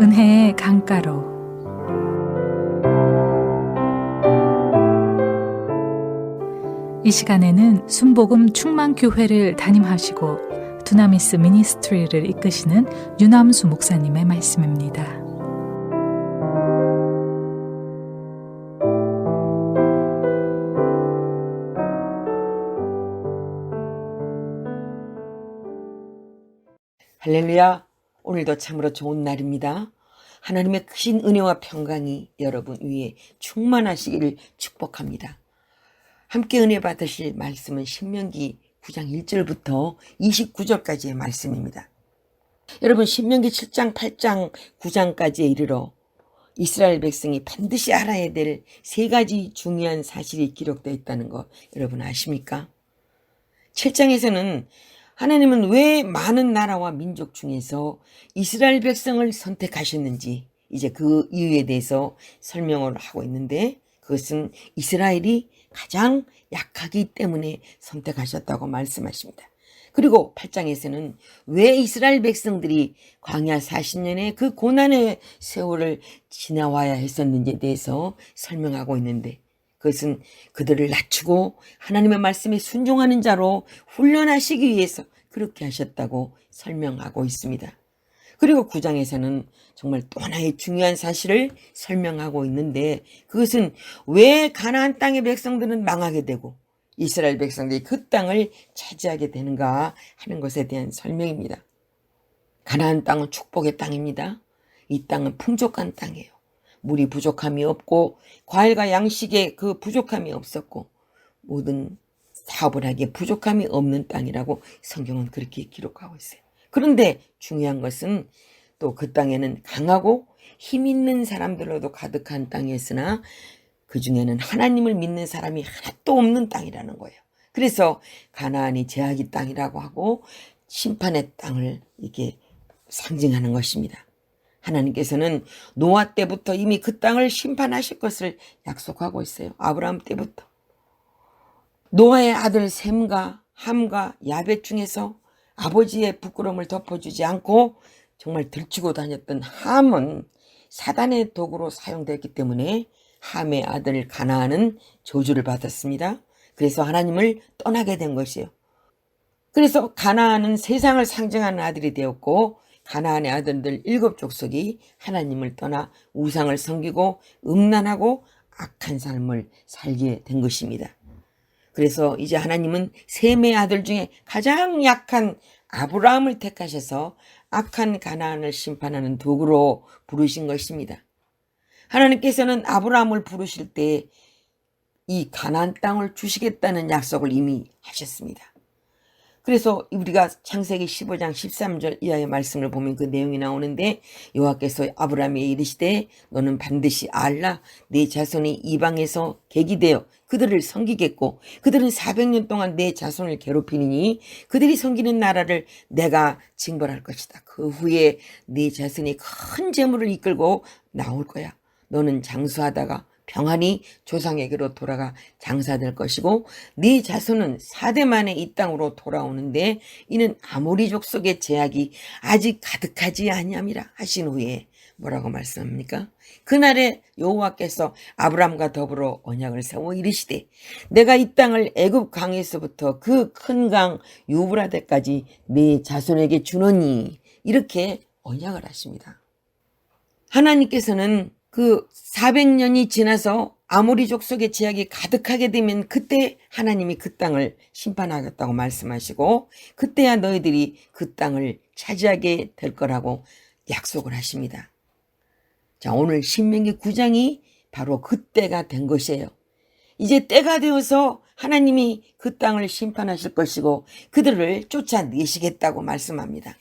은혜의 강가로. 이 시간에는 순복음 충만교회를 담임하시고 두나미스 미니스트리를 이끄시는 유남수 목사님의 말씀입니다. 할렐루야. 오늘도 참으로 좋은 날입니다. 하나님의 크신 은혜와 평강이 여러분 위에 충만하시기를 축복합니다. 함께 은혜 받으실 말씀은 신명기 9장 1절부터 29절까지의 말씀입니다. 여러분, 신명기 7장 8장 9장까지에 이르러 이스라엘 백성이 반드시 알아야 될 세 가지 중요한 사실이 기록되어 있다는 거 여러분 아십니까? 7장에서는 하나님은 왜 많은 나라와 민족 중에서 이스라엘 백성을 선택하셨는지 이제 그 이유에 대해서 설명을 하고 있는데, 그것은 이스라엘이 가장 약하기 때문에 선택하셨다고 말씀하십니다. 그리고 8장에서는 왜 이스라엘 백성들이 광야 40년의 그 고난의 세월을 지나와야 했었는지에 대해서 설명하고 있는데, 그것은 그들을 낮추고 하나님의 말씀에 순종하는 자로 훈련하시기 위해서 그렇게 하셨다고 설명하고 있습니다. 그리고 9장에서는 정말 또 하나의 중요한 사실을 설명하고 있는데, 그것은 왜 가나안 땅의 백성들은 망하게 되고 이스라엘 백성들이 그 땅을 차지하게 되는가 하는 것에 대한 설명입니다. 가나안 땅은 축복의 땅입니다. 이 땅은 풍족한 땅이에요. 물이 부족함이 없고 과일과 양식에 그 부족함이 없었고 모든 사업을 하기에 부족함이 없는 땅이라고 성경은 그렇게 기록하고 있어요. 그런데 중요한 것은 또 그 땅에는 강하고 힘 있는 사람들로도 가득한 땅이었으나 그 중에는 하나님을 믿는 사람이 하나도 없는 땅이라는 거예요. 그래서 가나안이 제약의 땅이라고 하고 심판의 땅을 이렇게 상징하는 것입니다. 하나님께서는 노아 때부터 이미 그 땅을 심판하실 것을 약속하고 있어요. 아브라함 때부터. 노아의 아들 셈과 함과 야벳 중에서 아버지의 부끄러움을 덮어주지 않고 정말 들치고 다녔던 함은 사단의 도구로 사용되었기 때문에 함의 아들 가나안은 저주를 받았습니다. 그래서 하나님을 떠나게 된 것이에요. 그래서 가나안은 세상을 상징하는 아들이 되었고, 가나안의 아들들 7족속이 하나님을 떠나 우상을 섬기고 음란하고 악한 삶을 살게 된 것입니다. 그래서 이제 하나님은 셈의 아들 중에 가장 약한 아브라함을 택하셔서 악한 가나안을 심판하는 도구로 부르신 것입니다. 하나님께서는 아브라함을 부르실 때 이 가나안 땅을 주시겠다는 약속을 이미 하셨습니다. 그래서 우리가 창세기 15장 13절 이하의 말씀을 보면 그 내용이 나오는데, 여호와께서 아브라함에게 이르시되 너는 반드시 알라, 내 자손이 이방에서 객이 되어 그들을 섬기겠고 그들은 400년 동안 내 자손을 괴롭히니 그들이 섬기는 나라를 내가 징벌할 것이다. 그 후에 내 자손이 큰 재물을 이끌고 나올 거야. 너는 장수하다가 평안히 조상에게로 돌아가 장사될 것이고 네 자손은 4대 만에 이 땅으로 돌아오는데 이는 아모리 족속의 제약이 아직 가득하지 아니함이라 하신 후에 뭐라고 말씀합니까? 그날에 여호와께서 아브람과 더불어 언약을 세워 이르시되 내가 이 땅을 애굽 강에서부터 그 큰 강 유브라데까지 네 자손에게 주노니, 이렇게 언약을 하십니다. 하나님께서는 그 400년이 지나서 아모리 족속의 제약이 가득하게 되면 그때 하나님이 그 땅을 심판하겠다고 말씀하시고 그때야 너희들이 그 땅을 차지하게 될 거라고 약속을 하십니다. 자, 오늘 신명기 9장이 바로 그때가 된 것이에요. 이제 때가 되어서 하나님이 그 땅을 심판하실 것이고 그들을 쫓아내시겠다고 말씀합니다.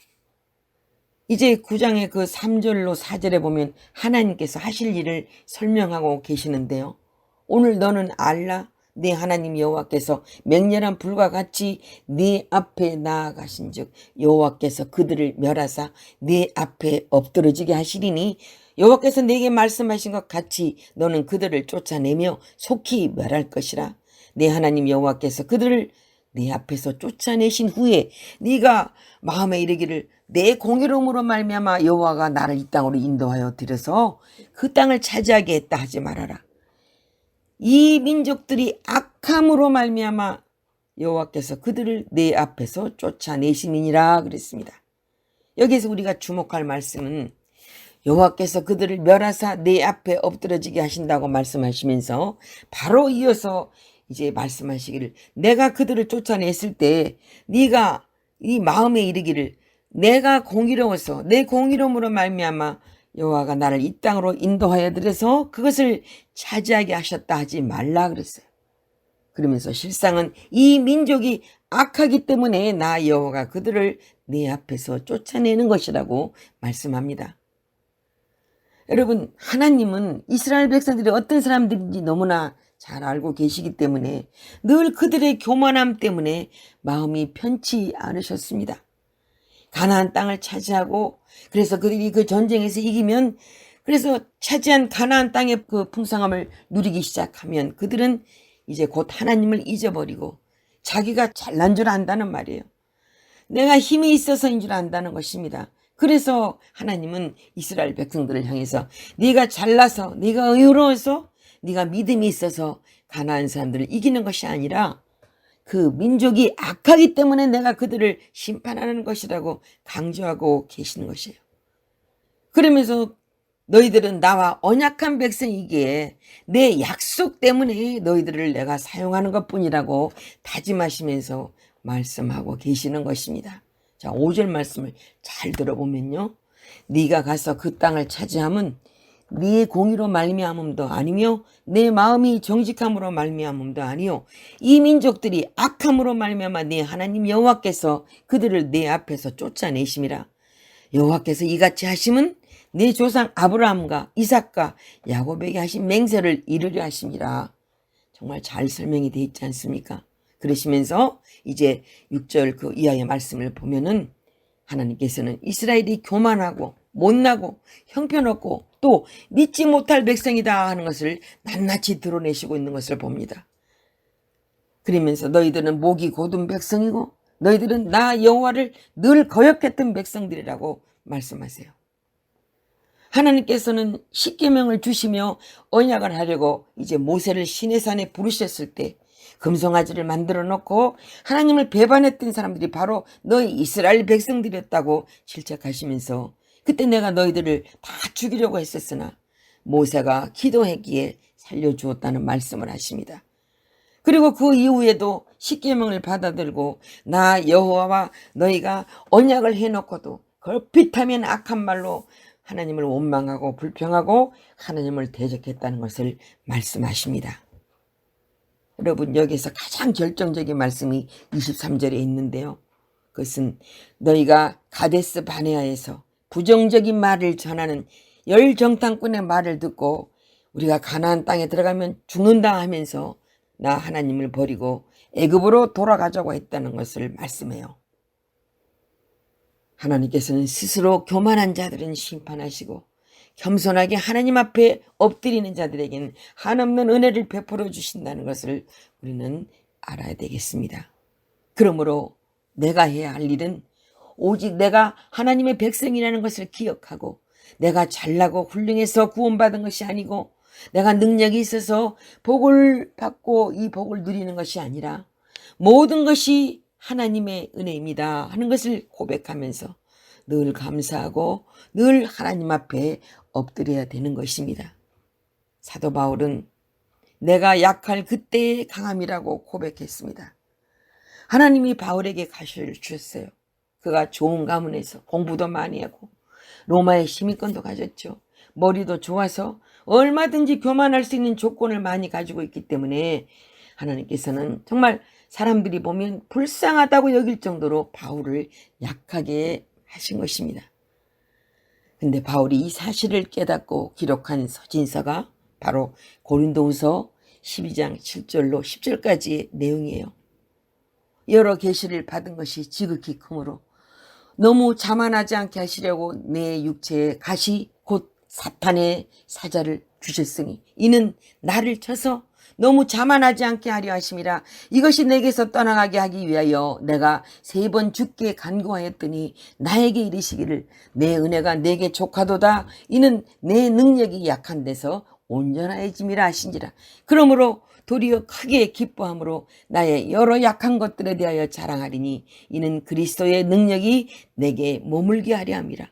이제 9장의 그 3절로 4절에 보면 하나님께서 하실 일을 설명하고 계시는데요. 오늘 너는 알라, 네 하나님 여호와께서 맹렬한 불과 같이 네 앞에 나아가신 즉 여호와께서 그들을 멸하사 네 앞에 엎드러지게 하시리니 여호와께서 네게 말씀하신 것 같이 너는 그들을 쫓아내며 속히 멸할 것이라. 네 하나님 여호와께서 그들을 내 앞에서 쫓아내신 후에 네가 마음에 이르기를 내 공의로움으로 말미암아 여호와가 나를 이 땅으로 인도하여 들여서 그 땅을 차지하게 했다 하지 말아라. 이 민족들이 악함으로 말미암아 여호와께서 그들을 내 앞에서 쫓아내심이니라 그랬습니다. 여기에서 우리가 주목할 말씀은 여호와께서 그들을 멸하사 내 앞에 엎드러지게 하신다고 말씀하시면서 바로 이어서 이제 말씀하시기를 내가 그들을 쫓아냈을 때 네가 이 마음에 이르기를 내가 공의로워서 내 공의로움으로 말미암아 여호와가 나를 이 땅으로 인도하여 들여서 그것을 차지하게 하셨다 하지 말라 그랬어요. 그러면서 실상은 이 민족이 악하기 때문에 나 여호와가 그들을 내 앞에서 쫓아내는 것이라고 말씀합니다. 여러분, 하나님은 이스라엘 백성들이 어떤 사람들인지 너무나 잘 알고 계시기 때문에 늘 그들의 교만함 때문에 마음이 편치 않으셨습니다. 가나안 땅을 차지하고 그래서 그들이 그 전쟁에서 이기면 그래서 차지한 가나안 땅의 그 풍성함을 누리기 시작하면 그들은 이제 곧 하나님을 잊어버리고 자기가 잘난 줄 안다는 말이에요. 내가 힘이 있어서인 줄 안다는 것입니다. 그래서 하나님은 이스라엘 백성들을 향해서 네가 잘나서 네가 의로워서 네가 믿음이 있어서 가나안 사람들을 이기는 것이 아니라 그 민족이 악하기 때문에 내가 그들을 심판하는 것이라고 강조하고 계시는 것이에요. 그러면서 너희들은 나와 언약한 백성이기에 내 약속 때문에 너희들을 내가 사용하는 것뿐이라고 다짐하시면서 말씀하고 계시는 것입니다. 자, 5절 말씀을 잘 들어보면요. 네가 가서 그 땅을 차지함은 네 공의로 말미암음도 아니며 내 마음이 정직함으로 말미암음도 아니요 이 민족들이 악함으로 말미암아 네 하나님 여호와께서 그들을 내 앞에서 쫓아내심이라. 여호와께서 이같이 하심은 내 조상 아브라함과 이삭과 야곱에게 하신 맹세를 이루려 하심이라. 정말 잘 설명이 되어 있지 않습니까? 그러시면서 이제 6절 그 이하의 말씀을 보면은 하나님께서는 이스라엘이 교만하고 못나고 형편없고 또 믿지 못할 백성이다 하는 것을 낱낱이 드러내시고 있는 것을 봅니다. 그러면서 너희들은 목이 곧은 백성이고 너희들은 나 여호와를 늘 거역했던 백성들이라고 말씀하세요. 하나님께서는 십계명을 주시며 언약을 하려고 이제 모세를 시내산에 부르셨을 때 금송아지를 만들어 놓고 하나님을 배반했던 사람들이 바로 너희 이스라엘 백성들이었다고 질책하시면서 그때 내가 너희들을 다 죽이려고 했었으나 모세가 기도했기에 살려주었다는 말씀을 하십니다. 그리고 그 이후에도 십계명을 받아들고 나 여호와와 너희가 언약을 해놓고도 걸핏하면 악한 말로 하나님을 원망하고 불평하고 하나님을 대적했다는 것을 말씀하십니다. 여러분, 여기서 가장 결정적인 말씀이 23절에 있는데요. 그것은 너희가 가데스 바네아에서 부정적인 말을 전하는 열정탐꾼의 말을 듣고 우리가 가나안 땅에 들어가면 죽는다 하면서 나 하나님을 버리고 애굽으로 돌아가자고 했다는 것을 말씀해요. 하나님께서는 스스로 교만한 자들은 심판하시고 겸손하게 하나님 앞에 엎드리는 자들에게는 한없는 은혜를 베풀어 주신다는 것을 우리는 알아야 되겠습니다. 그러므로 내가 해야 할 일은 오직 내가 하나님의 백성이라는 것을 기억하고 내가 잘나고 훌륭해서 구원받은 것이 아니고 내가 능력이 있어서 복을 받고 이 복을 누리는 것이 아니라 모든 것이 하나님의 은혜입니다 하는 것을 고백하면서 늘 감사하고 늘 하나님 앞에 엎드려야 되는 것입니다. 사도 바울은 내가 약할 그때의 강함이라고 고백했습니다. 하나님이 바울에게 가시를 주셨어요. 그가 좋은 가문에서 공부도 많이 하고 로마의 시민권도 가졌죠. 머리도 좋아서 얼마든지 교만할 수 있는 조건을 많이 가지고 있기 때문에 하나님께서는 정말 사람들이 보면 불쌍하다고 여길 정도로 바울을 약하게 하신 것입니다. 근데 바울이 이 사실을 깨닫고 기록한 서신서가 바로 고린도후서 12장 7절로 10절까지의 내용이에요. 여러 계시를 받은 것이 지극히 크므로 너무 자만하지 않게 하시려고 내 육체에 가시 곧 사탄의 사자를 주셨으니 이는 나를 쳐서 너무 자만하지 않게 하려 하심이라. 이것이 내게서 떠나가게 하기 위하여 내가 3번 주께 간구하였더니 나에게 이르시기를 내 은혜가 내게 족하도다. 이는 내 능력이 약한 데서 온전하여짐이라 하신지라. 그러므로 도리어 크게 기뻐함으로 나의 여러 약한 것들에 대하여 자랑하리니 이는 그리스도의 능력이 내게 머물게 하려 함이라.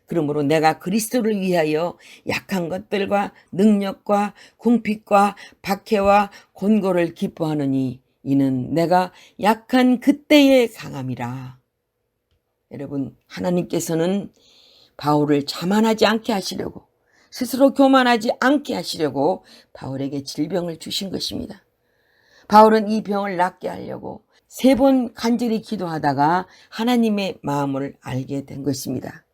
그러므로 내가 그리스도를 위하여 약한 것들과 능력과 궁핍과 박해와 곤고를 기뻐하느니 이는 내가 약한 그때의 강함이라. 여러분, 하나님께서는 바울을 자만하지 않게 하시려고, 스스로 교만하지 않게 하시려고 바울에게 질병을 주신 것입니다. 바울은 이 병을 낫게 하려고 3번 간절히 기도하다가 하나님의 마음을 알게 된 것입니다.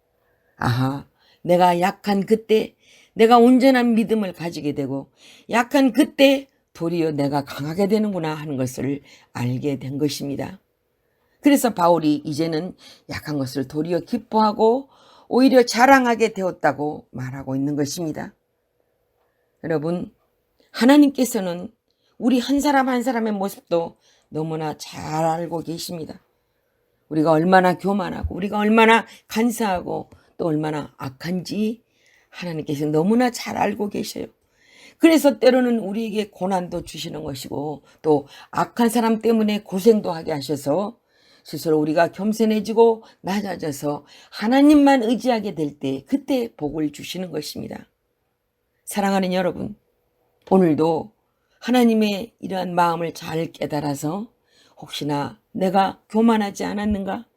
아하, 내가 약한 그때 내가 온전한 믿음을 가지게 되고 약한 그때 도리어 내가 강하게 되는구나 하는 것을 알게 된 것입니다. 그래서 바울이 이제는 약한 것을 도리어 기뻐하고 오히려 자랑하게 되었다고 말하고 있는 것입니다. 여러분, 하나님께서는 우리 한 사람 한 사람의 모습도 너무나 잘 알고 계십니다. 우리가 얼마나 교만하고 우리가 얼마나 간사하고 또 얼마나 악한지 하나님께서 너무나 잘 알고 계셔요. 그래서 때로는 우리에게 고난도 주시는 것이고 또 악한 사람 때문에 고생도 하게 하셔서 스스로 우리가 겸손해지고 낮아져서 하나님만 의지하게 될 때 그때 복을 주시는 것입니다. 사랑하는 여러분, 오늘도 하나님의 이러한 마음을 잘 깨달아서 혹시나 내가 교만하지 않았는가?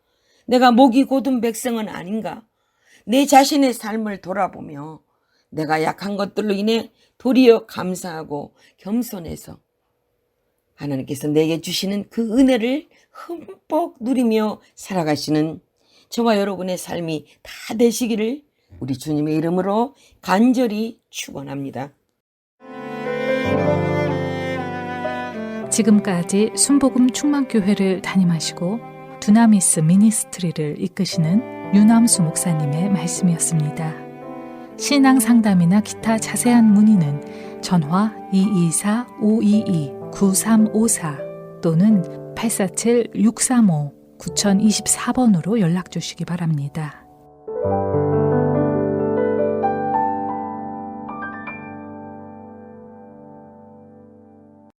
내가 목이 곧은 백성은 아닌가? 내 자신의 삶을 돌아보며 내가 약한 것들로 인해 도리어 감사하고 겸손해서 하나님께서 내게 주시는 그 은혜를 흠뻑 누리며 살아가시는 저와 여러분의 삶이 다 되시기를 우리 주님의 이름으로 간절히 축원합니다. 지금까지 순복음 충만교회를 담임하시고 두나미스 미니스트리를 이끄시는 유남수 목사님의 말씀이었습니다. 신앙 상담이나 기타 자세한 문의는 전화 224-522-9354 또는 847-635-9024번으로 연락 주시기 바랍니다.